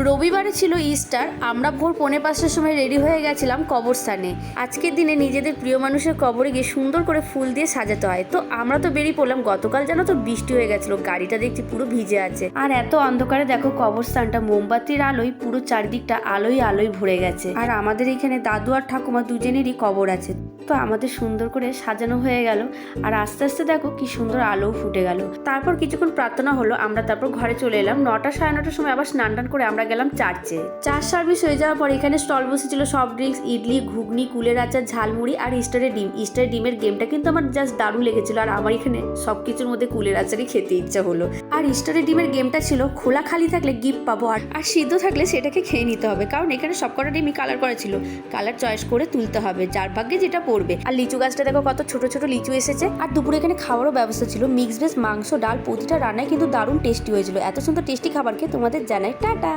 রবিবারে ছিল ইস্টার। আমরা ভোর 4:45টার সময় রেডি হয়ে গেছিলাম কবরস্থানে। আজকের দিনে নিজেদের প্রিয় মানুষের কবরে গিয়ে সুন্দর করে ফুল দিয়ে সাজাতে হয়। তো আমরা তো বেরিয়ে পড়লাম। গতকাল জানো তো বৃষ্টি হয়ে গেছিল, গাড়িটা দেখছি পুরো ভিজে আছে। আর এত অন্ধকারে দেখো কবরস্থানটা মোমবাতির আলোয় পুরো চারিদিকটা আলোয় আলোয় ভরে গেছে। আর আমাদের এখানে দাদু আর ঠাকুমা দুজনেরই কবর আছে। তো আমাদের সুন্দর করে সাজানো হয়ে গেল। আর আস্তে আস্তে দেখো কি সুন্দর আলো ফুটে গেল। তারপর কিছুক্ষণ প্রার্থনা হলো, আমরা তারপর ঘরে চলে এলাম। 9টা সাড়ে 9টার সময় আবার স্নান টান করে আমরা গেলাম চার্চে। চার্চ সার্ভিস হয়ে যাওয়ার পর এখানে স্টল বসেছিল সফট ড্রিঙ্কস, ইডলি, ঘুগনি, কুলের আচার, ঝালমুড়ি আর ইস্টারের ডিম। ইস্টারের ডিমের গেমটা কিন্তু আমার জাস্ট দারুণ লেগেছিল। আর আমার এখানে সবকিছুর মধ্যে কুলের আচারই খেতে ইচ্ছা হলো। আর ইস্টারের ডিমের গেমটা ছিল খোলা খালি থাকলে গিফট পাবো, আর সিদ্ধ থাকলে সেটাকে খেয়ে নিতে হবে। কারণ এখানে সবকটা ডিমই কালার করা ছিল, কালার চয়েস করে তুলতে হবে, যার ভাগ্যে যেটা পড়বে। আর লিচু গাছটা দেখো কত ছোট ছোট লিচু এসেছে। আর দুপুরে এখানে খাওয়ারও ব্যবস্থা ছিল, মিক্স ভেজ, মাংস, ডাল, প্রতিটা রান্নায় কিন্তু দারুণ টেস্টি হয়েছিল। এত সুন্দর টেস্টি খাবারকে তোমাদের জানাই টাটা।